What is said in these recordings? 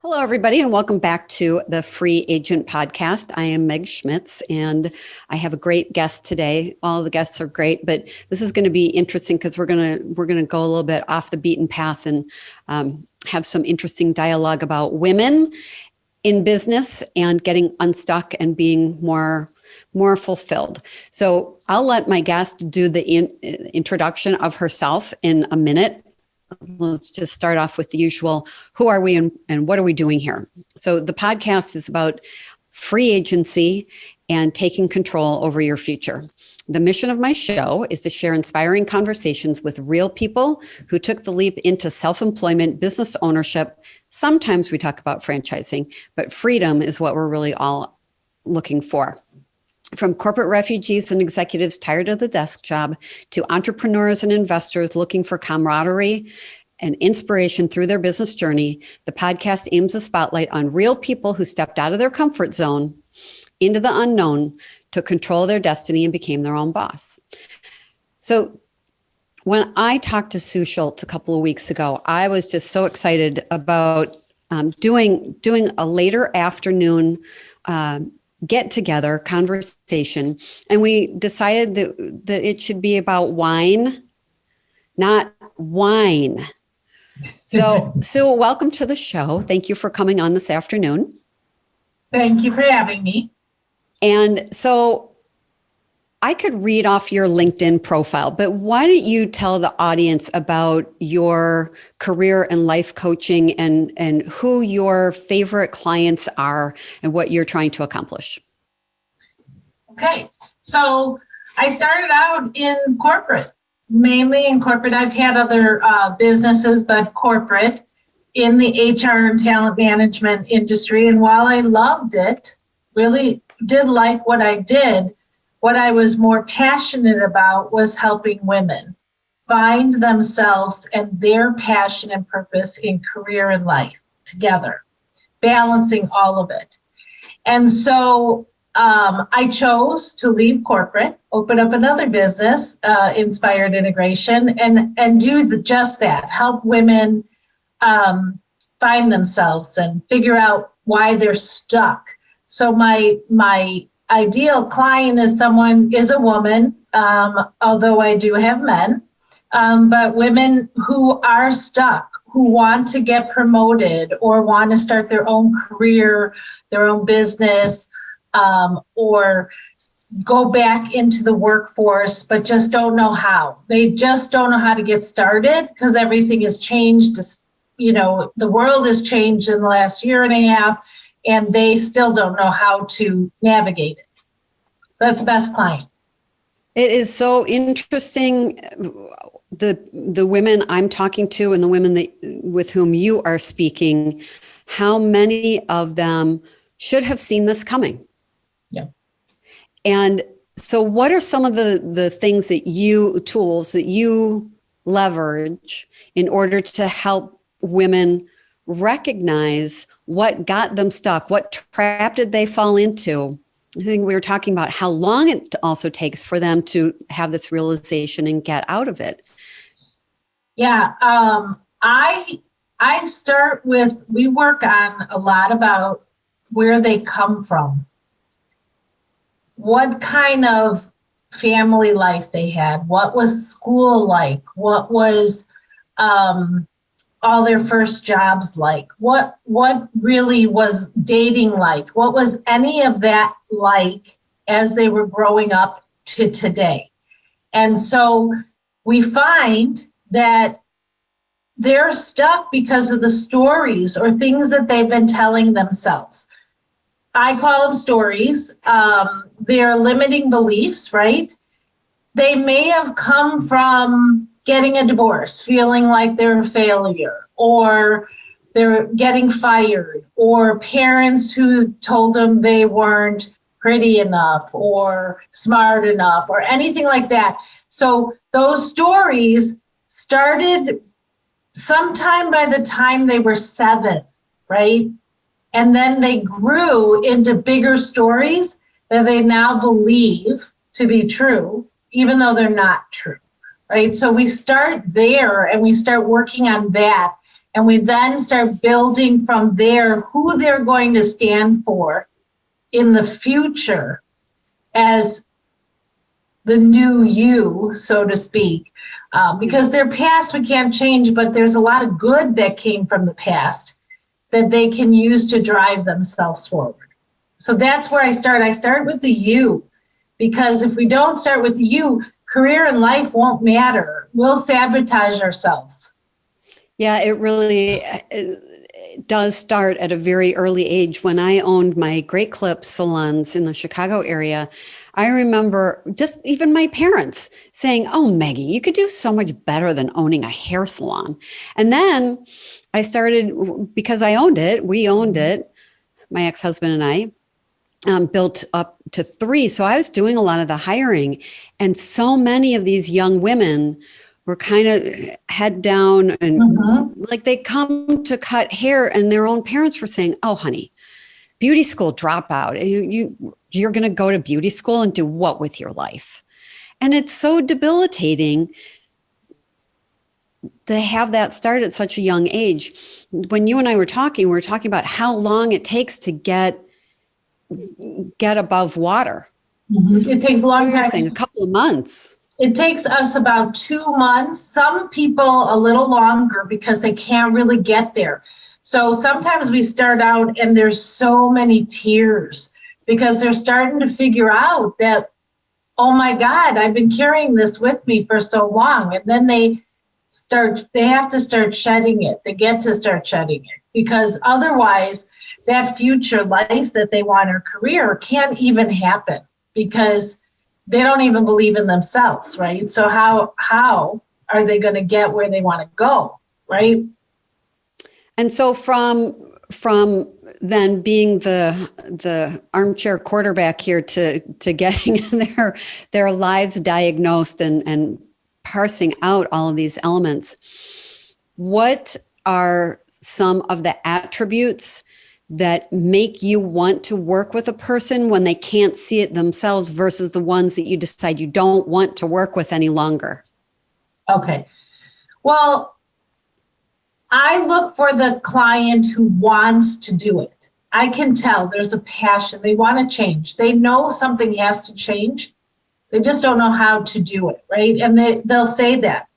Hello, everybody, and welcome back to the Free Agent Podcast. I am Meg Schmitz, and I have a great guest today. All the guests are great, but this is going to be interesting because we're gonna go a little bit off the beaten path and have some interesting dialogue about women in business and getting unstuck and being more fulfilled. So I'll let my guest do the introduction of herself in a minute. Let's just start off with the usual, who are we and what are we doing here? So the podcast is about free agency and taking control over your future. The mission of my show is to share inspiring conversations with real people who took the leap into self-employment, business ownership. Sometimes we talk about franchising, but freedom is what we're really all looking for. From corporate refugees and executives tired of the desk job to entrepreneurs and investors looking for camaraderie and inspiration through their business journey, the podcast aims a spotlight on real people who stepped out of their comfort zone into the unknown, took control of their destiny, and became their own boss. So when I talked to Sue Schultz a couple of weeks ago, I was just so excited about doing a later afternoon get together conversation, and we decided that it should be about wine, not wine. So Sue, welcome to the show. Thank you for coming on this afternoon. Thank you for having me. And so I could read off your LinkedIn profile, but why don't you tell the audience about your career and life coaching and who your favorite clients are and what you're trying to accomplish? Okay, so I started out in corporate, mainly in corporate. I've had other businesses, but corporate in the HR and talent management industry. And while I loved it, really did like what I did, what I was more passionate about was helping women find themselves and their passion and purpose in career and life together, balancing all of it. And so I chose to leave corporate, open up another business, Inspired Integration, and do just that, help women find themselves and figure out why they're stuck. So my ideal client is a woman, although I do have men, but women who are stuck, who want to get promoted or want to start their own career, their own business, or go back into the workforce, but just don't know how. They just don't know how to get started because everything has changed. The world has changed in the last year and a half, and they still don't know how to navigate it. So that's the best client. It is so interesting. The women I'm talking to and the women with whom you are speaking, how many of them should have seen this coming? Yeah. And so what are some of the things tools that you leverage in order to help women recognize what got them stuck? What trap did they fall into? I think we were talking about how long it also takes for them to have this realization and get out of it. Yeah, I start with, we work on a lot about where they come from, what kind of family life they had, what was school like, what was all their first jobs like, what really was dating like, what was any of that like as they were growing up to today. And so we find that they're stuck because of the stories or things that they've been telling themselves. I call them stories. They're limiting beliefs, right? They may have come from getting a divorce, feeling like they're a failure, or they're getting fired, or parents who told them they weren't pretty enough or smart enough or anything like that. So those stories started sometime by the time they were 7, right? And then they grew into bigger stories that they now believe to be true, even though they're not true, right? So we start there and we start working on that. And we then start building from there who they're going to stand for in the future as the new you, so to speak. Because their past we can't change, but there's a lot of good that came from the past that they can use to drive themselves forward. So that's where I start. I start with the you, because if we don't start with the you, career and life won't matter. We'll sabotage ourselves. Yeah, it really it does start at a very early age. When I owned my Great Clips salons in the Chicago area, I remember just even my parents saying, "Oh, Maggie, you could do so much better than owning a hair salon." And then I started, because I owned it, we owned it, my ex-husband and I, built up to 3. So I was doing a lot of the hiring. And so many of these young women were kind of head down and like they come to cut hair, and their own parents were saying, "Oh, honey, beauty school dropout. You're going to go to beauty school and do what with your life?" And it's so debilitating to have that start at such a young age. When you and I were talking, we were talking about how long it takes to get above water. It takes a long time. Saying a couple of months. It takes us about 2 months. Some people a little longer because they can't really get there. So sometimes we start out and there's so many tears because they're starting to figure out that, oh my God, I've been carrying this with me for so long. And then they have to start shedding it. They get to start shedding it, because otherwise that future life that they want, or career, can't even happen because they don't even believe in themselves, right? So how are they going to get where they want to go, right? And so from then being the armchair quarterback here to getting their lives diagnosed and parsing out all of these elements, what are some of the attributes that make you want to work with a person when they can't see it themselves versus the ones that you decide you don't want to work with any longer? Okay. Well, I look for the client who wants to do it. I can tell there's a passion. They want to change. They know something has to change. They just don't know how to do it, right? And they'll say that.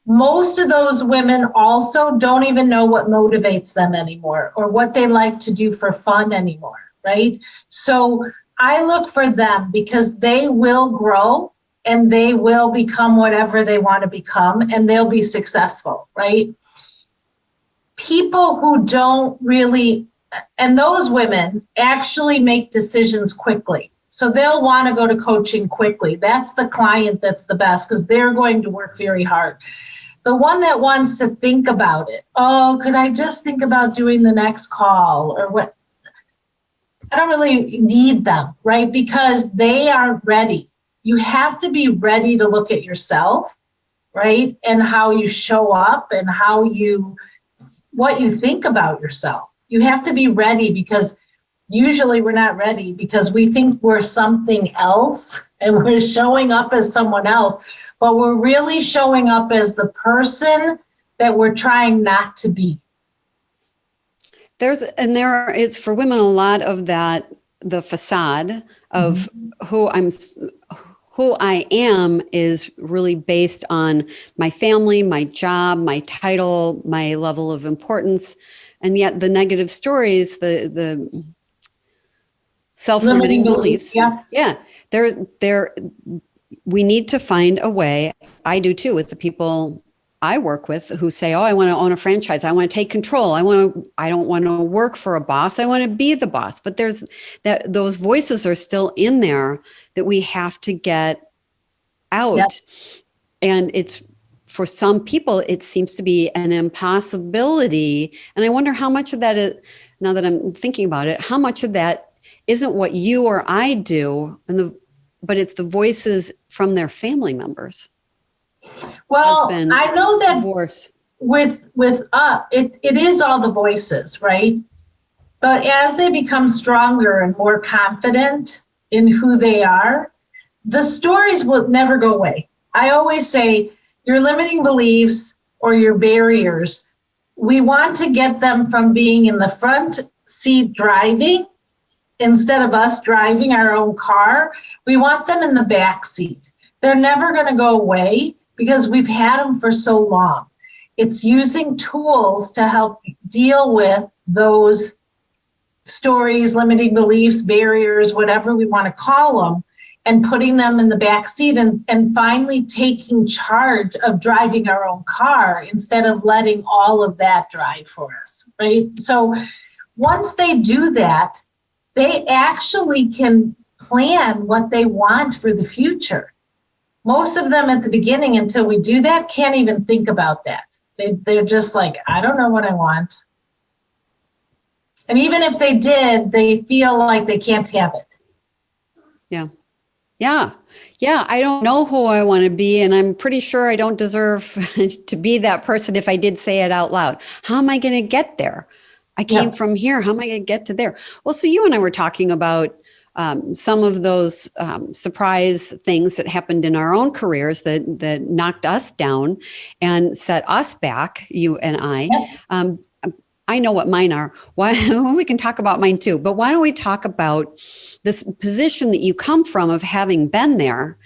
Most of those women also don't even know what motivates them anymore or what they like to do for fun anymore, right? So I look for them because they will grow and they will become whatever they want to become, and they'll be successful, right? People who don't really, and those women actually make decisions quickly. So they'll want to go to coaching quickly. That's the client that's the best, because they're going to work very hard. The one that wants to think about it, oh, could I just think about doing the next call or what? I don't really need them, right? Because they aren't ready. You have to be ready to look at yourself, right? And how you show up and what you think about yourself. You have to be ready, because usually we're not ready because we think we're something else and we're showing up as someone else, but we're really showing up as the person that we're trying not to be. There is for women a lot of that, the facade of who I am is really based on my family, my job, my title, my level of importance. And yet the negative stories, the self-limiting beliefs. Yeah. We need to find a way. I do too, with the people I work with who say, "Oh, I want to own a franchise. I want to take control. I don't want to work for a boss. I want to be the boss." But those voices are still in there that we have to get out. Yep. And it's, for some people, it seems to be an impossibility. And I wonder how much of that is, now that I'm thinking about it, how much of that isn't what you or I do, but it's the voices from their family members. Well, Husband, I know that divorce. with it is all the voices, right? But as they become stronger and more confident in who they are, the stories will never go away. I always say your limiting beliefs or your barriers we want to get them from being in the front seat driving, instead of us driving our own car, we want them in the back seat. They're never going to go away because we've had them for so long. It's using tools to help deal with those stories, limiting beliefs, barriers, whatever we want to call them, and putting them in the back seat and finally taking charge of driving our own car instead of letting all of that drive for us, right? So once they do that, they actually can plan what they want for the future. Most of them at the beginning, until we do that, can't even think about that. They're just like, I don't know what I want. And even if they did, they feel like they can't have it. Yeah. Yeah. Yeah. I don't know who I want to be. And I'm pretty sure I don't deserve to be that person if I did say it out loud. How am I going to get there? I came from here. How am I going to get to there? Well, so you and I were talking about some of those surprise things that happened in our own careers that knocked us down and set us back, you and I. I know what mine are. We can talk about mine too, but why don't we talk about this position that you come from of having been there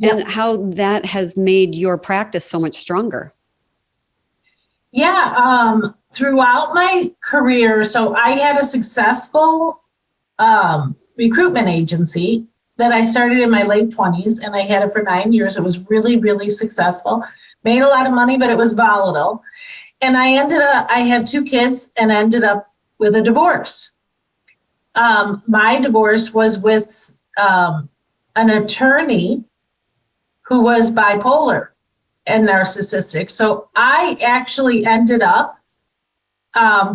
and how that has made your practice so much stronger? Yeah, throughout my career, so I had a successful recruitment agency that I started in my late 20s, and I had it for 9 years. It was really, really successful. Made a lot of money, but it was volatile. And I had 2 kids and ended up with a divorce. My divorce was with an attorney who was bipolar and narcissistic. So I actually ended up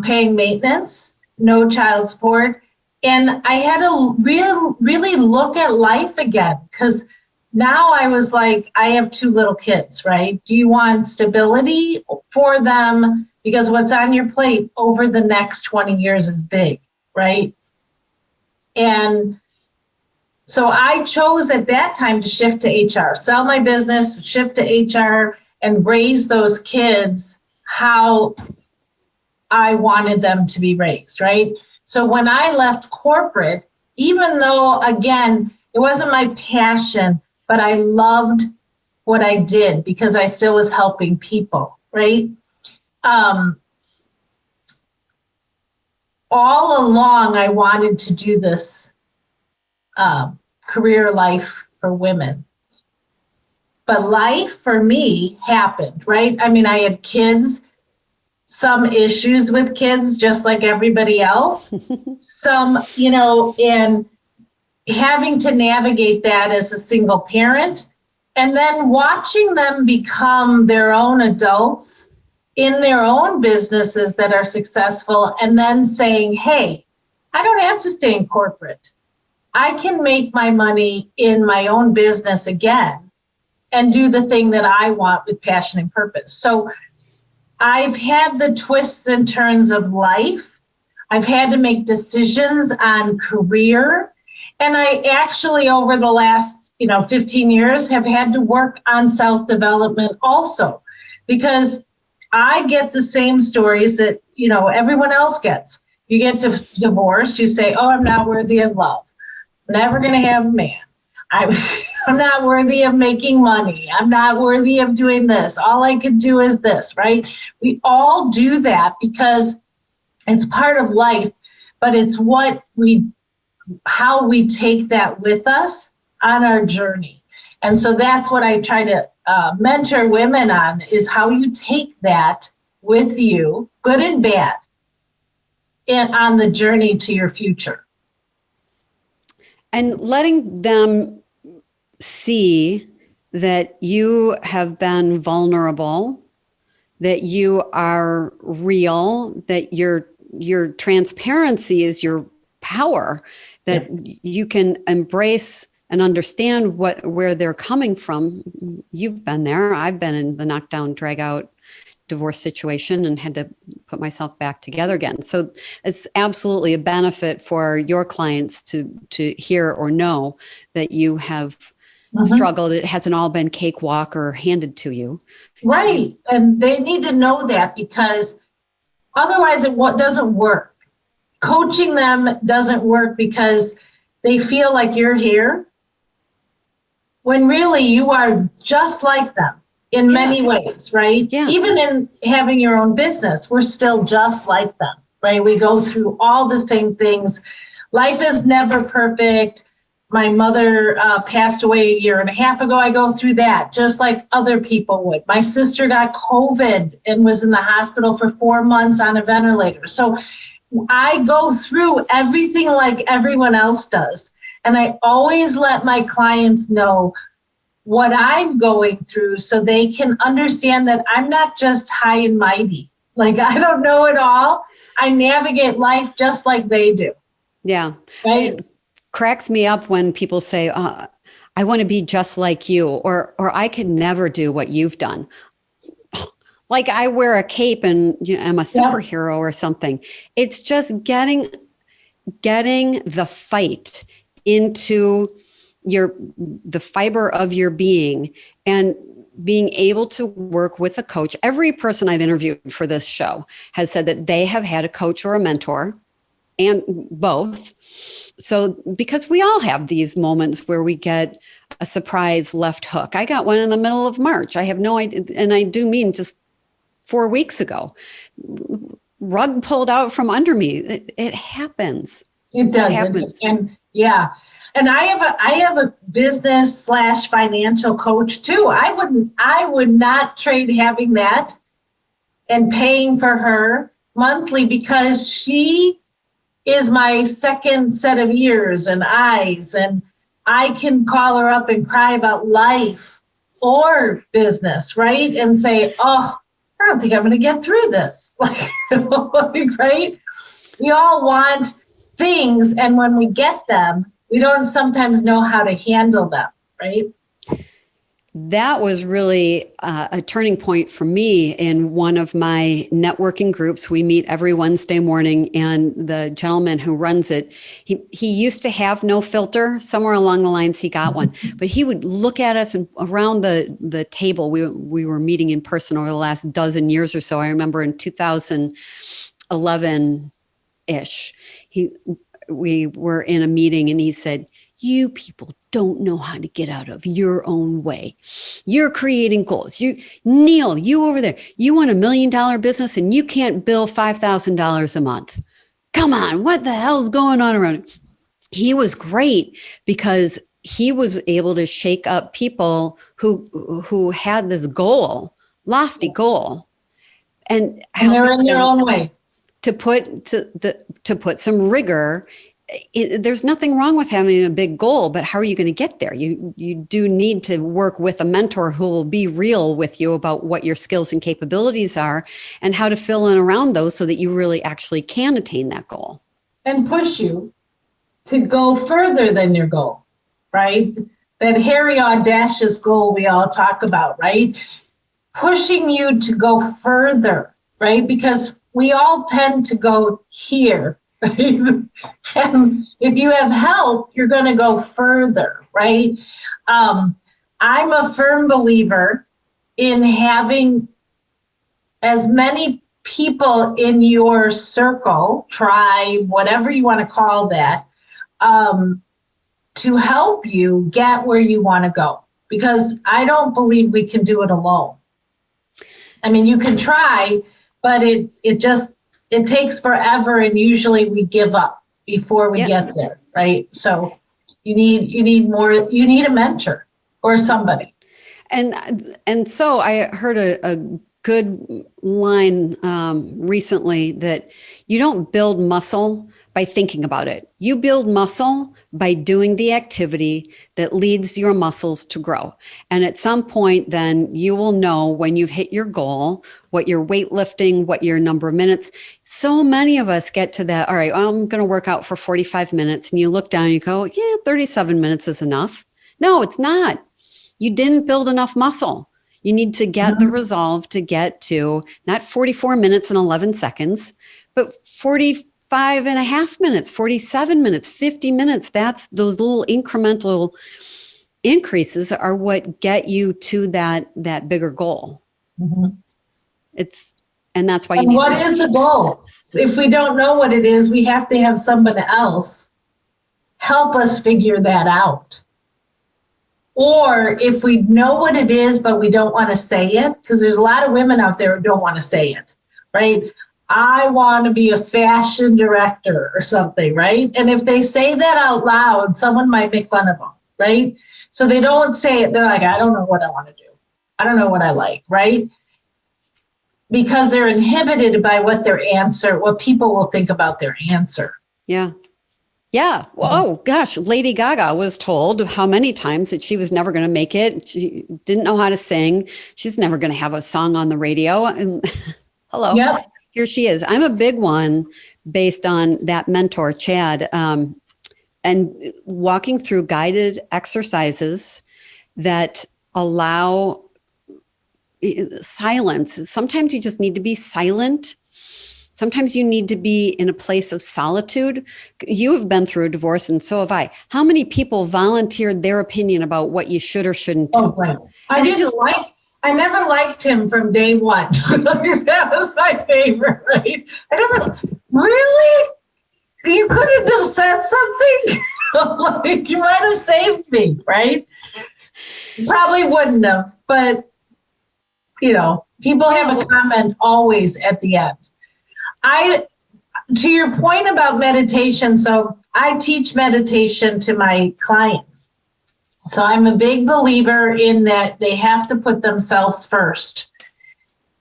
paying maintenance, no child support. And I had to really look at life again, because now I was like, I have 2 little kids, right? Do you want stability for them? Because what's on your plate over the next 20 years is big, right? And so I chose at that time to shift to HR, sell my business, shift to HR, and raise those kids how I wanted them to be raised, right? So when I left corporate, even though, again, it wasn't my passion, but I loved what I did because I still was helping people, right? All along, I wanted to do this career life for women. But life for me happened, right? I mean, I had kids, some issues with kids, just like everybody else. Some, and having to navigate that as a single parent, and then watching them become their own adults in their own businesses that are successful, and then saying, hey, I don't have to stay in corporate. I can make my money in my own business again and do the thing that I want with passion and purpose. So I've had the twists and turns of life. I've had to make decisions on career. And I actually, over the last 15 years, have had to work on self-development also, because I get the same stories that, everyone else gets. You get divorced, you say, oh, I'm not worthy of love. I'm never going to have a man. I'm not worthy of making money. I'm not worthy of doing this. All I could do is this, right? We all do that because it's part of life, but it's how we take that with us on our journey. And so that's what I try to mentor women on, is how you take that with you, good and bad, and on the journey to your future. And letting them see that you have been vulnerable, that you are real, that your transparency is your power, that you can embrace and understand where they're coming from. You've been there. I've been in the knockdown, drag out divorce situation and had to put myself back together again. So it's absolutely a benefit for your clients to hear or know that you have struggled. It hasn't all been cakewalk or handed to you. Right. And they need to know that, because Otherwise, doesn't work. Coaching them doesn't work because they feel like you're here when really you are just like them in many ways, right? Yeah. Even in having your own business, we're still just like them, right? We go through all the same things. Life is never perfect. My mother passed away a year and a half ago. I go through that just like other people would. My sister got COVID and was in the hospital for 4 months on a ventilator. So I go through everything like everyone else does. And I always let my clients know what I'm going through so they can understand that I'm not just high and mighty. Like, I don't know it all. I navigate life just like they do. Yeah. Right? It cracks me up when people say, I want to be just like you, or I could never do what you've done. Like I wear a cape and I'm a superhero or something. It's just getting the fight into the fiber of your being and being able to work with a coach. Every person I've interviewed for this show has said that they have had a coach or a mentor, and both. So because we all have these moments where we get a surprise left hook. I got one in the middle of March. I have no idea. And I do mean just 4 weeks ago, rug pulled out from under me. It happens. It does. It happens. And and I have a business / financial coach too. I would not trade having that and paying for her monthly, because she is my second set of ears and eyes, and I can call her up and cry about life or business, right? And say, oh, I don't think I'm going to get through this. Right? We all want things, and when we get them, we don't sometimes know how to handle them, right? That was really a turning point for me in one of my networking groups. We meet every Wednesday morning, and the gentleman who runs it, he used to have no filter. Somewhere along the lines, he got one, but he would look at us and around the table. We were meeting in person over the last dozen years or so. I remember in 2011-ish, we were in a meeting, and he said, "You people don't know how to get out of your own way. You're creating goals. Neil, you over there, you want $1 million business and you can't bill $5,000 a month. Come on, what the hell's going on around it?" He was great because he was able to shake up people who had this goal, lofty goal, and they're in their own way. To put some rigor. There's nothing wrong with having a big goal, but how are you going to get there? You do need to work with a mentor who will be real with you about what your skills and capabilities are and how to fill in around those so that you really actually can attain that goal. And push you to go further than your goal, right? That hairy, audacious goal we all talk about, right? Pushing you to go further, right? Because we all tend to go here. Right? And if you have help, you're going to go further, right? I'm a firm believer in having as many people in your circle, tribe, whatever you want to call that, to help you get where you want to go. Because I don't believe we can do it alone. I mean, you can try, but it takes forever, and usually we give up before we get there, right? So you need more. You need a mentor or somebody. And so I heard a good line recently that you don't build muscle by thinking about it. You build muscle by doing the activity that leads your muscles to grow. And at some point, then you will know when you've hit your goal, what you're weightlifting, what your number of minutes. So many of us get to that, all right, I'm going to work out for 45 minutes. And you look down and you go, yeah, 37 minutes is enough. No, it's not. You didn't build enough muscle. You need to get the resolve to get to not 44 minutes and 11 seconds, but 45 and a half minutes, 47 minutes, 50 minutes. That's those little incremental increases are what get you to that bigger goal. Mm-hmm. And that's why you And need what is the goal? If we don't know what it is, we have to have somebody else help us figure that out. Or if we know what it is, but we don't want to say it, because there's a lot of women out there who don't want to say it, right? I want to be a fashion director or something, right? And if they say that out loud, someone might make fun of them, right? So they don't say it. They're like, I don't know what I want to do. I don't know what I like, right? Because they're inhibited by what people will think about their answer. Yeah. Yeah. Well, oh gosh, Lady Gaga was told how many times that she was never going to make it. She didn't know how to sing. She's never going to have a song on the radio. And hello, Yep. here she is. I'm a big one based on that mentor, Chad, and walking through guided exercises that allow silence. Sometimes you just need to be silent. Sometimes you need to be in a place of solitude. You have been through a divorce, and so have I. How many people volunteered their opinion about what you should or shouldn't do? Oh, right. I never liked him from day one. That was my favorite, right? Really? You couldn't have said something? Like, you might have saved me, right? Probably wouldn't have, but, people have a comment always at the end. To your point about meditation, so I teach meditation to my clients. So I'm a big believer in that they have to put themselves first.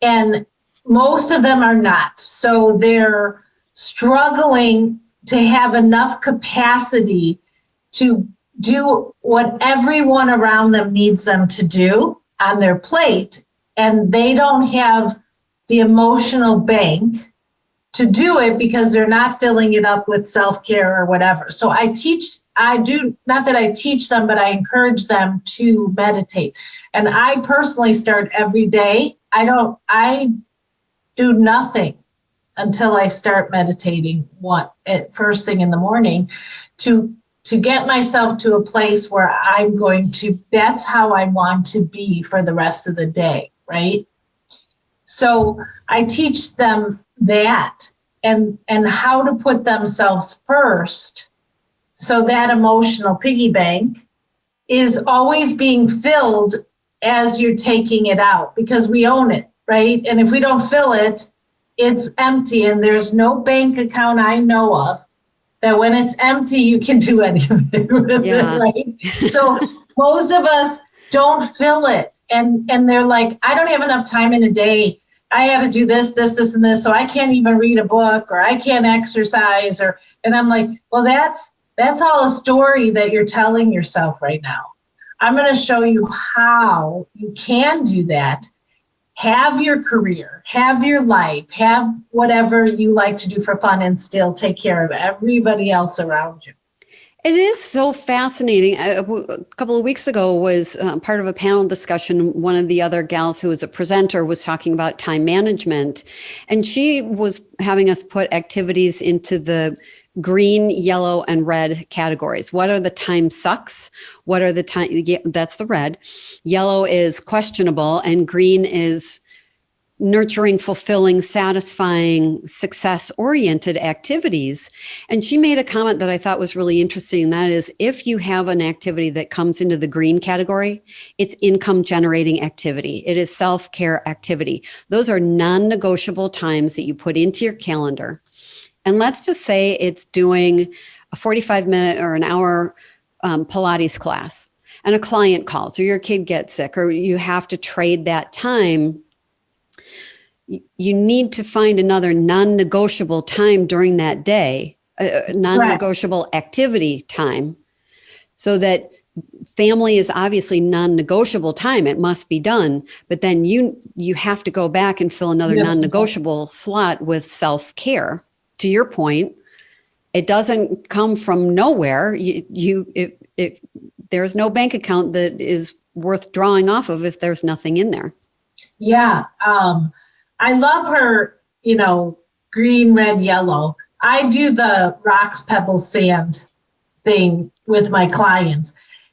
And most of them are not. So they're struggling to have enough capacity to do what everyone around them needs them to do on their plate. And they don't have the emotional bank to do it because they're not filling it up with self-care or whatever. So not that I teach them, but I encourage them to meditate. And I personally start every day. I do nothing until I start meditating at first thing in the morning to get myself to a place where that's how I want to be for the rest of the day, right? So I teach them that and how to put themselves first so that emotional piggy bank is always being filled as you're taking it out, because we own it, right? And if we don't fill it, it's empty, and there's no bank account I know of that when it's empty, you can do anything with it, right? So most of us don't fill it, and they're like, I don't have enough time in a day. I got to do this, and this, so I can't even read a book, or I can't exercise, and I'm like, well, that's all a story that you're telling yourself right now. I'm going to show you how you can do that. Have your career, have your life, have whatever you like to do for fun, and still take care of everybody else around you. It is so fascinating. A couple of weeks ago was part of a panel discussion. One of the other gals who was a presenter was talking about time management, and she was having us put activities into the green, yellow, and red categories. What are the time sucks? What are the time? That's the red. Yellow is questionable, and green is nurturing, fulfilling, satisfying, success-oriented activities. And she made a comment that I thought was really interesting. And that is, if you have an activity that comes into the green category, it's income-generating activity. It is self-care activity. Those are non-negotiable times that you put into your calendar. And let's just say it's doing a 45-minute or an hour Pilates class, and a client calls, or your kid gets sick, or you have to trade that time. You need to find another non-negotiable time during that day, non-negotiable activity time, so that family is obviously non-negotiable time. It must be done. But then you have to go back and fill another non-negotiable slot with self-care. To your point, it doesn't come from nowhere. If there's no bank account that is worth drawing off of if there's nothing in there. Yeah. I love her, green, red, yellow. I do the rocks, pebbles, sand thing with my clients.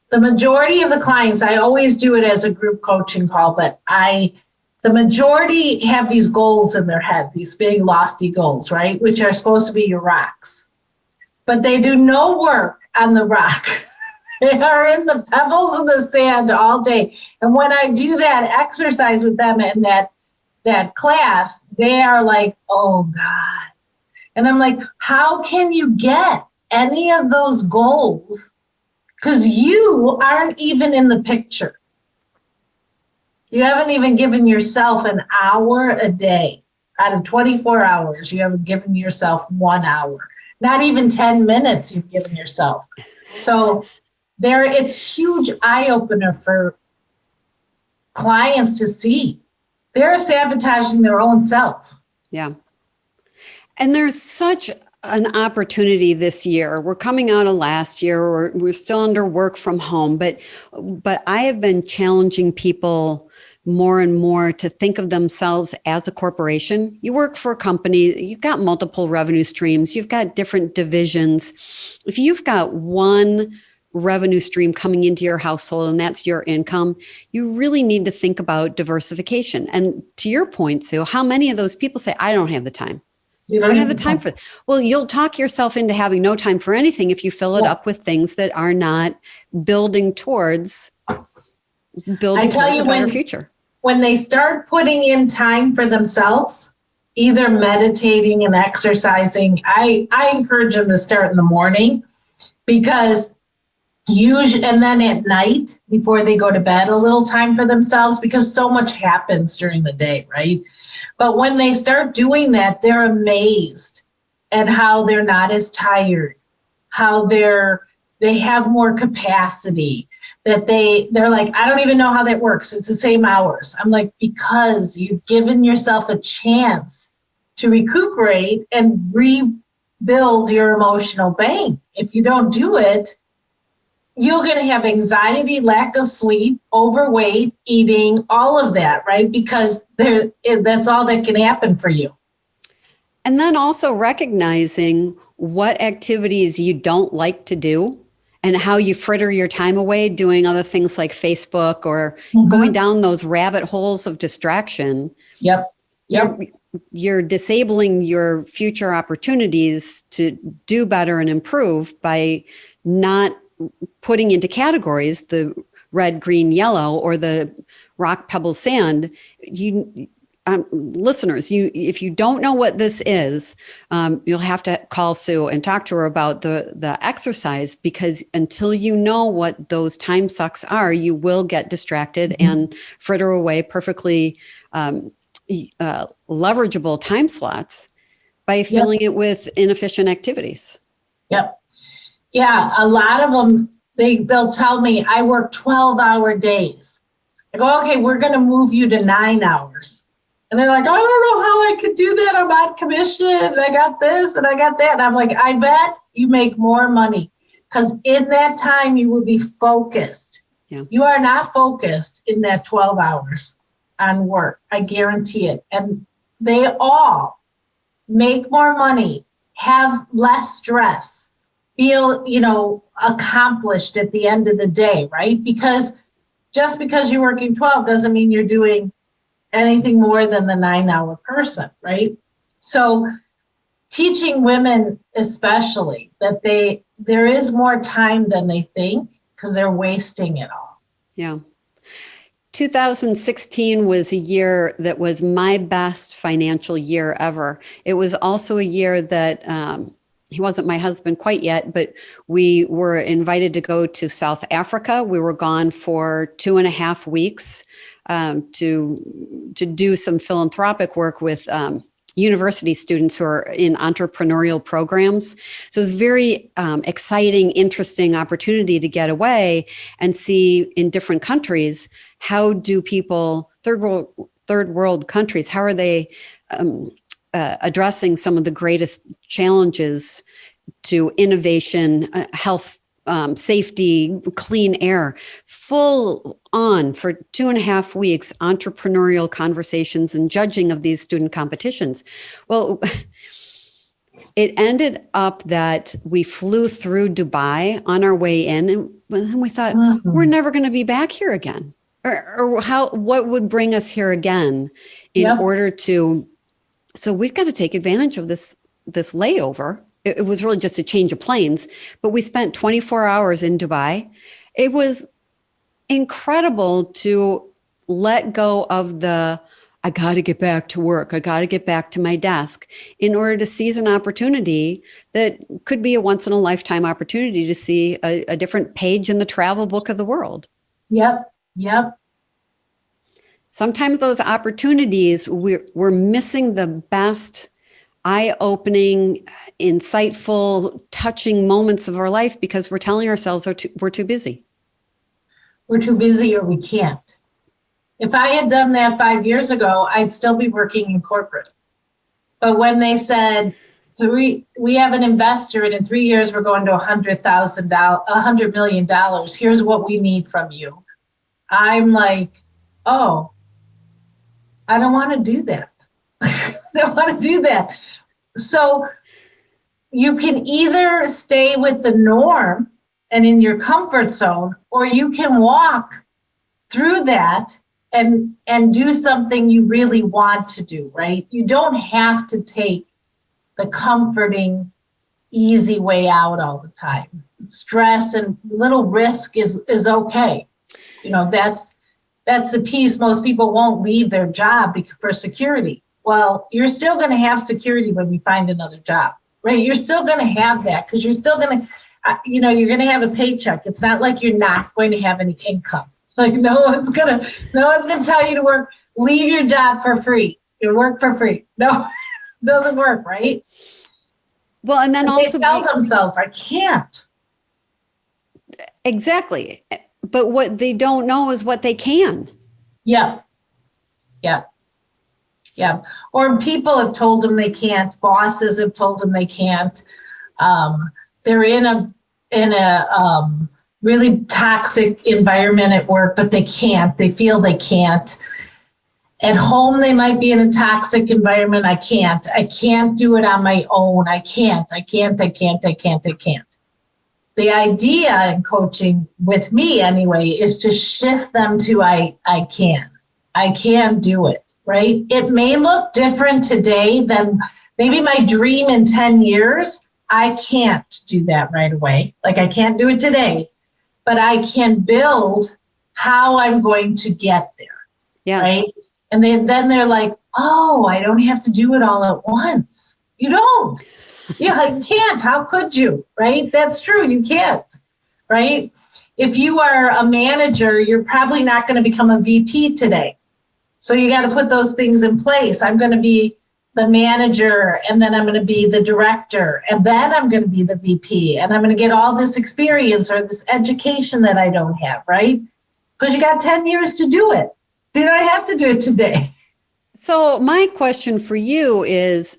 The majority of the clients, I always do it as a group coaching call, but I the majority have these goals in their head, these big lofty goals, right? Which are supposed to be your rocks. But they do no work on the rock. They are in the pebbles and the sand all day. And when I do that exercise with them in that class, they are like, oh God. And I'm like, how can you get any of those goals? Because you aren't even in the picture. You haven't even given yourself an hour a day. Out of 24 hours, you haven't given yourself 1 hour. Not even 10 minutes you've given yourself. So it's huge eye opener for clients to see. They're sabotaging their own self. Yeah. And there's such an opportunity this year. We're coming out of last year. We're still under work from home, but I have been challenging people more and more to think of themselves as a corporation. You work for a company, you've got multiple revenue streams, you've got different divisions. If you've got one revenue stream coming into your household and that's your income, you really need to think about diversification. And to your point, Sue, how many of those people say, I don't have the time? You don't have the time for it. Well, you'll talk yourself into having no time for anything if you fill it up with things that are not building towards a better future. When they start putting in time for themselves, either meditating and exercising, I encourage them to start in the morning, because and then at night before they go to bed, a little time for themselves, because so much happens during the day, right? But when they start doing that, they're amazed at how they're not as tired, how they have more capacity, that they're like, I don't even know how that works. It's the same hours. I'm like, because you've given yourself a chance to recuperate and rebuild your emotional bank. If you don't do it, you're going to have anxiety, lack of sleep, overweight, eating, all of that, right? Because that's all that can happen for you. And then also recognizing what activities you don't like to do and how you fritter your time away doing other things like Facebook or going down those rabbit holes of distraction. Yep. You're disabling your future opportunities to do better and improve by not putting into categories the red, green, yellow, or the rock, pebble, sand. Listeners, if you don't know what this is, you'll have to call Sue and talk to her about the exercise, because until you know what those time sucks are, you will get distracted and fritter away perfectly leverageable time slots by filling it with inefficient activities. Yep. Yeah, a lot of them, they'll tell me, I work 12-hour days. I go, okay, we're going to move you to 9 hours. And they're like, I don't know how I could do that. I'm on commission, and I got this, and I got that. And I'm like, I bet you make more money, because in that time, you will be focused. Yeah. You are not focused in that 12 hours on work. I guarantee it. And they all make more money, have less stress, feel, accomplished at the end of the day, right? Because just because you're working 12 doesn't mean you're doing anything more than the 9-hour person, right? So teaching women especially that there is more time than they think, because they're wasting it all. Yeah. 2016 was a year that was my best financial year ever. It was also a year that he wasn't my husband quite yet, but we were invited to go to South Africa. We were gone for 2.5 weeks to do some philanthropic work with university students who are in entrepreneurial programs. So it was very exciting, interesting opportunity to get away and see in different countries, how do people, third world countries, how are they addressing some of the greatest challenges to innovation, health, safety, clean air, full on for 2.5 weeks, entrepreneurial conversations and judging of these student competitions. Well, it ended up that we flew through Dubai on our way in, and we thought, we're never going to be back here again. or what would bring us here again in order to, so we've got to take advantage of this layover. It was really just a change of planes, but we spent 24 hours in Dubai. It was incredible to let go of I got to get back to work. I got to get back to my desk in order to seize an opportunity that could be a once in a lifetime opportunity to see a different page in the travel book of the world. Yep. Sometimes those opportunities, we're missing the best eye-opening, insightful, touching moments of our life because we're telling ourselves we're too busy. We're too busy or we can't. If I had done that 5 years ago, I'd still be working in corporate. But when they said, we have an investor and in 3 years we're going to $100 million, here's what we need from you. I'm like, oh, I don't want to do that. I don't want to do that. So you can either stay with the norm and in your comfort zone, or you can walk through that and do something you really want to do, right? You don't have to take the comforting, easy way out all the time. Stress and little risk is okay. You know, that's the piece. Most people won't leave their job for security. Well, you're still going to have security when you find another job, right? You're still going to have that because you're still going to, you're going to have a paycheck. It's not like you're not going to have any income. Like no one's gonna tell you to leave your job for free. You work for free. No, it doesn't work, right? Well, and then but also they tell themselves, I can't. Exactly. But what they don't know is what they can. Yeah. Or people have told them they can't. Bosses have told them they can't. They're in a really toxic environment at work, but they can't. They feel they can't. At home, they might be in a toxic environment. I can't do it on my own. I can't. The idea in coaching with me anyway is to shift them to I can do it, right? It may look different today than maybe my dream in 10 years. I can't do that right away. Like I can't do it today. But I can build how I'm going to get there, right? And then they're like, oh, I don't have to do it all at once. You don't. You can't. How could you, right? That's true. You can't, right? If you are a manager, you're probably not going to become a VP today. So you got to put those things in place. I'm going to be the manager, and then I'm going to be the director, and then I'm going to be the VP, and I'm going to get all this experience or this education that I don't have, right? Because you got 10 years to do it. Do not have to do it today. So my question for you is,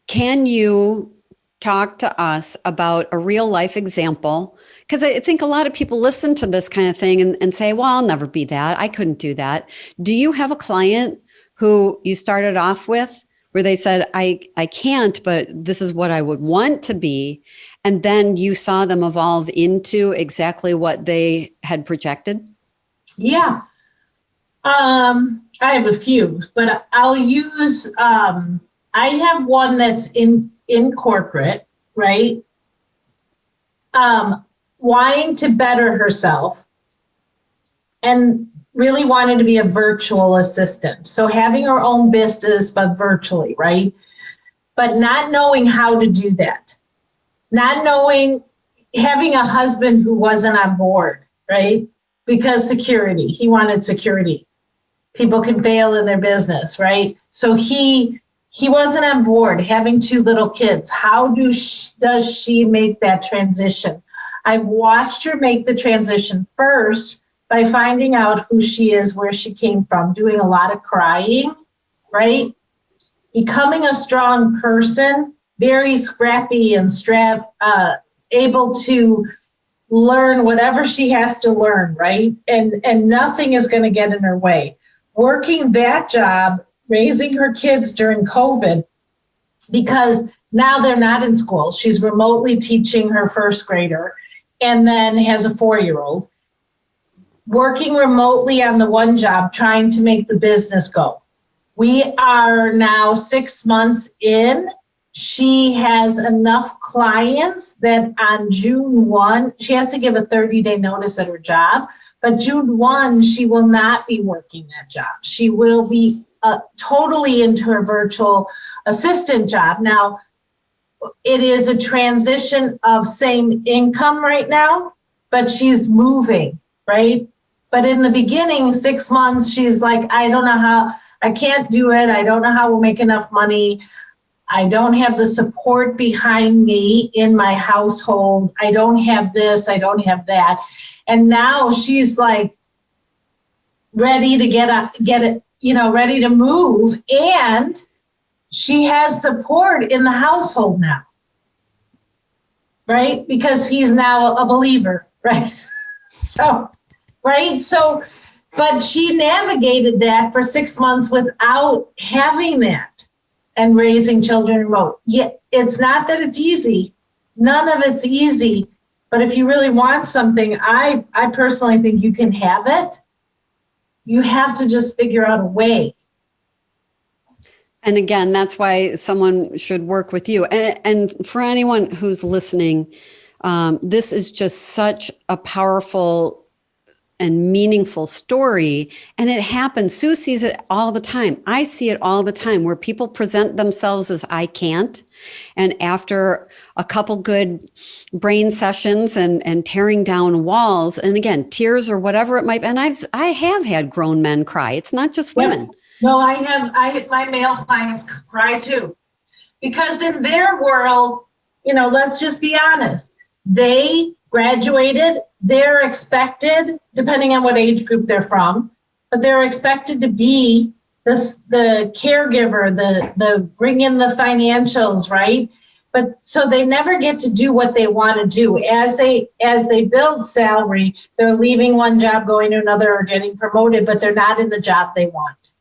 can you talk to us about a real life example? Because I think a lot of people listen to this kind of thing and say, well, I'll never be that. I couldn't do that. Do you have a client who you started off with where they said, I can't, but this is what I would want to be. And then you saw them evolve into exactly what they had projected? Yeah. I have a few, but I'll use, I have one that's in corporate, right? Wanting to better herself and really wanted to be a virtual assistant. So having her own business, but virtually, right? But not knowing how to do that. Not knowing, having a husband who wasn't on board, right? Because security, he wanted security. People can fail in their business, right? So he wasn't on board, having 2 little kids. How does she make that transition? I've watched her make the transition first by finding out who she is, where she came from, doing a lot of crying, right? Becoming a strong person, very scrappy and able to learn whatever she has to learn, right? And nothing is going to get in her way. Working that job, raising her kids during COVID, because now they're not in school. She's remotely teaching her first grader and then has a 4-year-old. working remotely on the one job, trying to make the business go. We are now 6 months in. She has enough clients that on June 1, she has to give a 30-day notice at her job, but June 1, she will not be working that job. She will be totally into her virtual assistant job. Now, it is a transition of same income right now, but she's moving, right? But in the beginning, 6 months, she's like, I don't know how, I can't do it. I don't know how we'll make enough money. I don't have the support behind me in my household. I don't have this, I don't have that. And now she's like ready to get it, ready to move. And she has support in the household now, right? Because he's now a believer, right? But she navigated that for 6 months without having that and raising children remote. Yeah, it's not that it's easy. None of it's easy. But if you really want something, I personally think you can have it. You have to just figure out a way. And again, that's why someone should work with you. And for anyone who's listening, this is just such a powerful and meaningful story. And it happens. Sue sees it all the time. I see it all the time where people present themselves as I can't. And after a couple good brain sessions and tearing down walls, and again, tears or whatever it might be. And I have had grown men cry. It's not just women. No, my male clients cry too. Because in their world, let's just be honest, they graduated, they're expected, depending on what age group they're from, but they're expected to be the caregiver, the bring in the financials, right? But so they never get to do what they want to do. As they build salary, they're leaving one job, going to another, or getting promoted, but they're not in the job they want,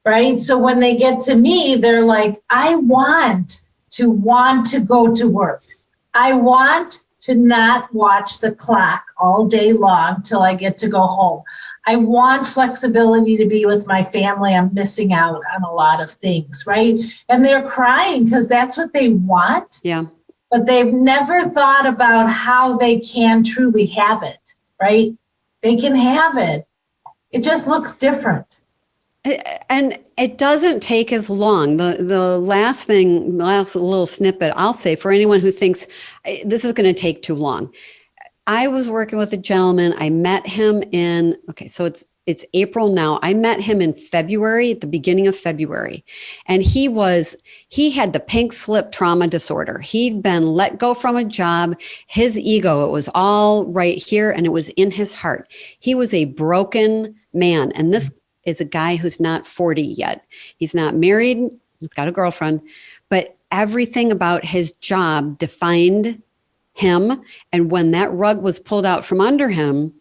right? So when they get to me, they're like, I want to go to work. I want to not watch the clock all day long till I get to go home. I want flexibility to be with my family. I'm missing out on a lot of things, right? And they're crying because that's what they want. Yeah. But they've never thought about how they can truly have it, right? They can have it. It just looks different. And it doesn't take as long. The last little snippet I'll say for anyone who thinks this is going to take too long. I was working with a gentleman. I met him so it's April now. I met him in February, at the beginning of February. And he had the pink slip trauma disorder. He'd been let go from a job. His ego, it was all right here and it was in his heart. He was a broken man. And this is a guy who's not 40 yet. He's not married. He's got a girlfriend, but everything about his job defined him. And when that rug was pulled out from under him,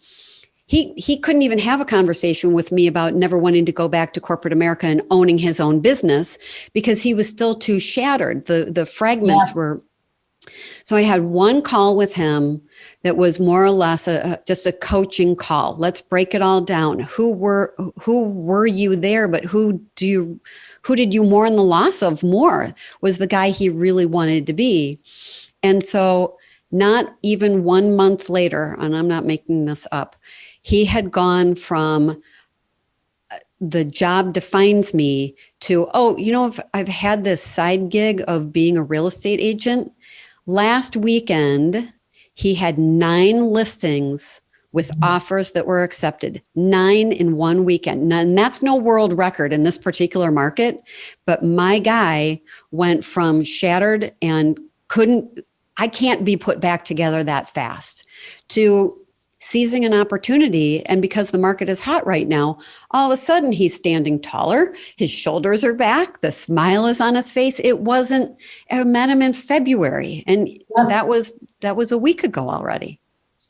he couldn't even have a conversation with me about never wanting to go back to corporate America and owning his own business because he was still too shattered. The fragments were. So I had one call with him that was more or less just a coaching call. Let's break it all down. Who were you there? But who did you mourn the loss of more? Was the guy he really wanted to be. And so not even 1 month later, and I'm not making this up, he had gone from the job defines me to, I've had this side gig of being a real estate agent. Last weekend, he had 9 listings with offers that were accepted, 9 in one weekend. And that's no world record in this particular market. But my guy went from shattered and I can't be put back together that fast, to seizing an opportunity. And because the market is hot right now, all of a sudden he's standing taller. His shoulders are back. The smile is on his face. I met him in February, and that was a week ago already.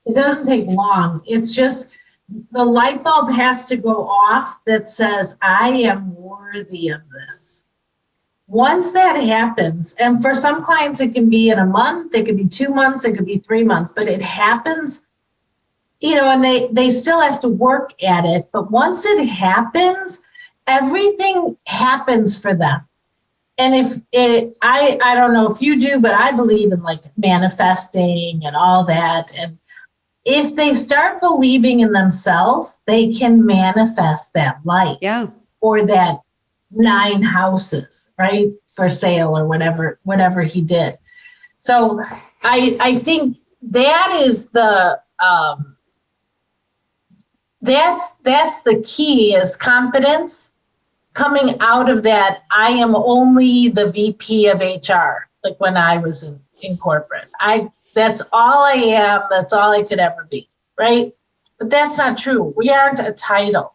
It doesn't take long. It's just the light bulb has to go off that says, I am worthy of this. Once that happens, and for some clients, it can be in a month, it could be 2 months, it could be 3 months, but it happens and they still have to work at it. But once it happens, everything happens for them. And I don't know if you do, but I believe in like manifesting and all that. And if they start believing in themselves, they can manifest that life. Yeah. Or that 9 houses, right, for sale or whatever he did. So I think that is the that's the key, is confidence coming out of that. I am only the VP of HR, like when I was in corporate. That's all I am. That's all I could ever be, right? But that's not true. We aren't a title,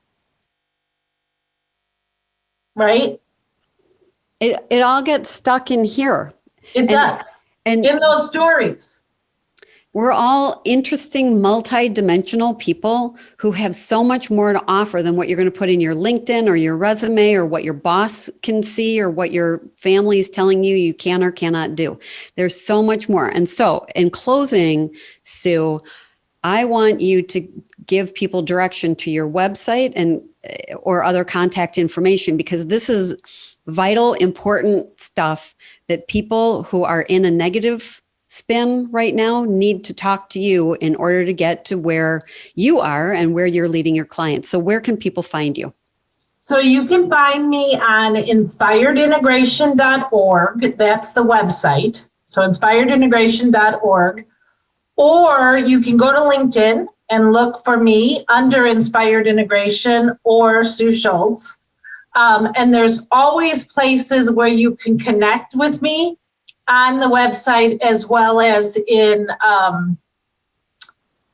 right? It all gets stuck in here. It does. And in those stories. We're all interesting, multi-dimensional people who have so much more to offer than what you're going to put in your LinkedIn or your resume or what your boss can see or what your family is telling you you can or cannot do. There's so much more. And so in closing, Sue, I want you to give people direction to your website and or other contact information, because this is vital, important stuff that people who are in a negative spin right now need to talk to you in order to get to where you are and where you're leading your clients. So where can people find you? So you can find me on inspiredintegration.org. That's the website. So inspiredintegration.org. Or you can go to LinkedIn and look for me under Inspired Integration or Sue Schultz. And there's always places where you can connect with me on the website, as well as in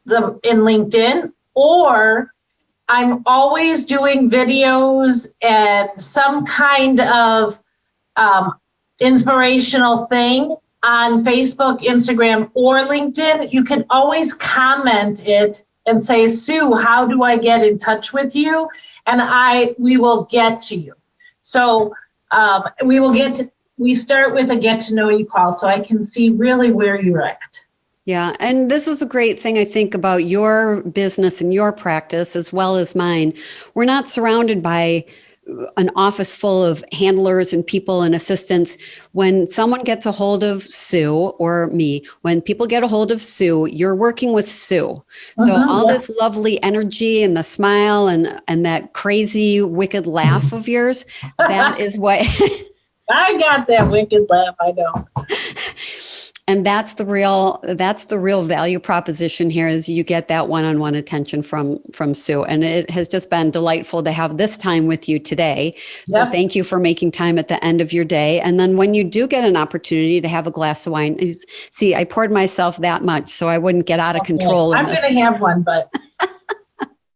LinkedIn. Or I'm always doing videos and some kind of inspirational thing on Facebook, Instagram, or LinkedIn. You can always comment it and say, Sue, how do I get in touch with you? And we will get to you. So we start with a get to know you call, so I can see really where you're at. Yeah. And this is a great thing, I think, about your business and your practice as well as mine. We're not surrounded by an office full of handlers and people and assistants. When someone gets a hold of Sue or me, when people get a hold of Sue, you're working with Sue. So all this lovely energy and the smile and that crazy wicked laugh of yours, that is what I got that wicked laugh, I know. And that's the real value proposition here, is you get that one-on-one attention from Sue. And it has just been delightful to have this time with you today. So Thank you for making time at the end of your day. And then when you do get an opportunity to have a glass of wine, see, I poured myself that much so I wouldn't get out of control. I'm going to have one, but